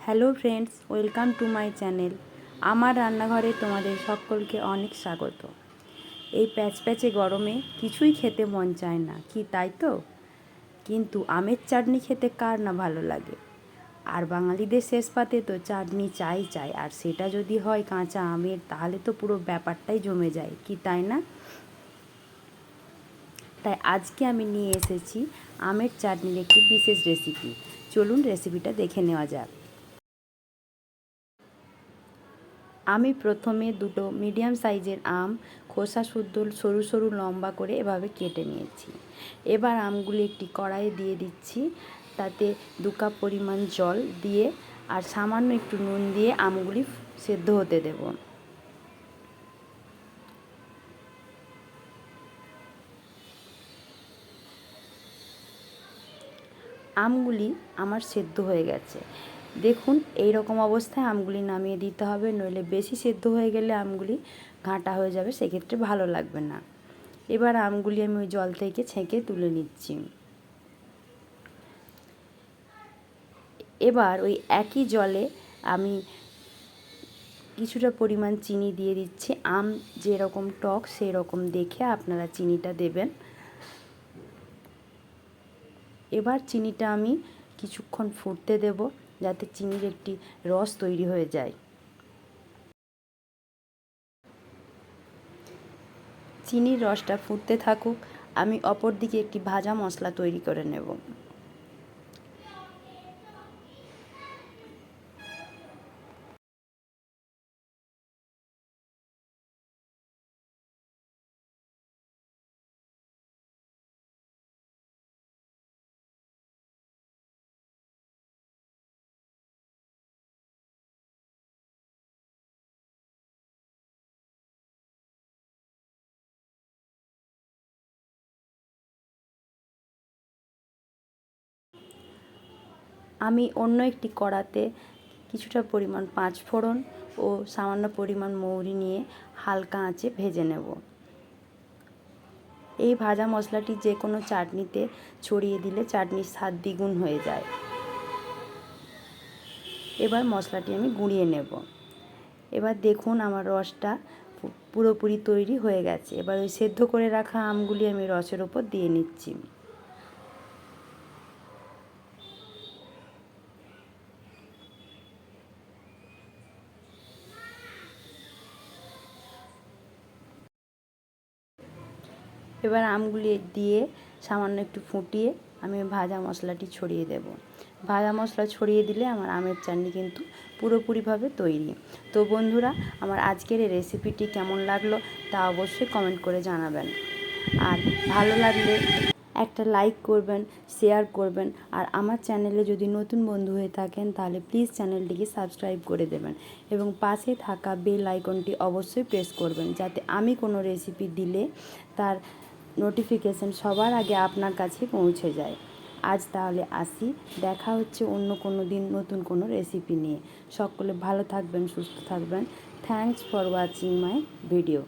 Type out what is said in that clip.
Hello friends, welcome to my channel. আমার রান্নাঘরে তোমাদের সকলকে অনেক স্বাগত। এই প্যাচপ্যাচে গরমে কিছুই খেতে মন চায় না, কি তাই তো? কিন্তু আমের চাটনি খেতে কার না ভালো লাগে। আর বাঙালিদের শেষ পাতে তো চাটনি চাই, আর সেটা যদি হয় কাঁচা আমের, তাহলে তো পুরো ব্যাপারটাই জমে যায়, কি তাই না? তাই আজকে আমি নিয়ে এসেছি আমের চাটনির একটি বিশেষ রেসিপি। চলুন রেসিপিটা দেখে নেওয়া যাক। আমি প্রথমে দুটো মিডিয়াম সাইজের আম খোসা শুদ্ধ সরু সরু লম্বা করে এভাবে কেটে নিয়েছি। এবার আমগুলি একটি কড়াইয়ে দিয়ে দিচ্ছি, তাতে 2 কাপ পরিমাণ জল দিয়ে আর সামান্য একটু নুন দিয়ে আমগুলি সেদ্ধ হতে দেব। আমগুলি আমার সেদ্ধ হয়ে গেছে, দেখুন এই রকম অবস্থায় আমগুলি নামিয়ে দিতে হবে, নইলে বেশি সেদ্ধ হয়ে গেলে আমগুলি ঘাঁটা হয়ে যাবে, সেক্ষেত্রে ভালো লাগবে না। এবার আমগুলি আমি ওই জল থেকে ছেঁকে তুলে নিচ্ছি। এবার ওই একই জলে আমি কিছুটা পরিমাণ চিনি দিয়ে দিচ্ছি। আম যেরকম টক সেই রকম দেখে আপনারা চিনিটা দেবেন। এবার চিনিটা আমি কিছুক্ষণ ফুটতে দেব, যাতে চিনির একটি রস তৈরি হয়ে যায়। চিনির রসটা ফুটতে থাকুক, আমি অপর দিকে একটি ভাজা মশলা তৈরি করে নেব। আমি অন্য একটি কড়াতে কিছুটা পরিমাণ 5 ফোড়ন ও সামান্য পরিমাণ মৌরি নিয়ে হালকা আঁচে ভেজে নেব। এই ভাজা মশলাটি যে কোনো চাটনিতে ছড়িয়ে দিলে চাটনির স্বাদ দ্বিগুণ হয়ে যায়। এবার মশলাটি আমি গুঁড়িয়ে নেব। এবার দেখুন আমার রসটা পুরোপুরি তৈরি হয়ে গেছে। এবার ওই সেদ্ধ করে রাখা আমগুলি আমি রসের ওপর দিয়ে নিচ্ছি। এবার আমগুলি দিয়ে সামান্য একটু ফুটিয়ে আমি ভাজা মশলাটি ছড়িয়ে দেব। ভাজা মশলা ছড়িয়ে দিলে আমার আমের চাটনি কিন্তু পুরোপুরিভাবে তৈরি। তো বন্ধুরা, আমার আজকের এই রেসিপিটি কেমন লাগলো তা অবশ্যই কমেন্ট করে জানাবেন। আর ভালো লাগলে একটা লাইক করবেন, শেয়ার করবেন। আর আমার চ্যানেলে যদি নতুন বন্ধু হয়ে থাকেন তাহলে প্লিজ চ্যানেলটিকে সাবস্ক্রাইব করে দেবেন এবং পাশে থাকা বেল আইকনটি অবশ্যই প্রেস করবেন, যাতে আমি কোনো রেসিপি দিলে তার নোটিফিকেশান সবার আগে আপনার কাছে পৌঁছে যায়। আজ তাহলে আসি, দেখা হচ্ছে অন্য কোনো দিন নতুন কোনো রেসিপি নিয়ে। সকলে ভালো থাকবেন, সুস্থ থাকবেন। Thanks for watching my video.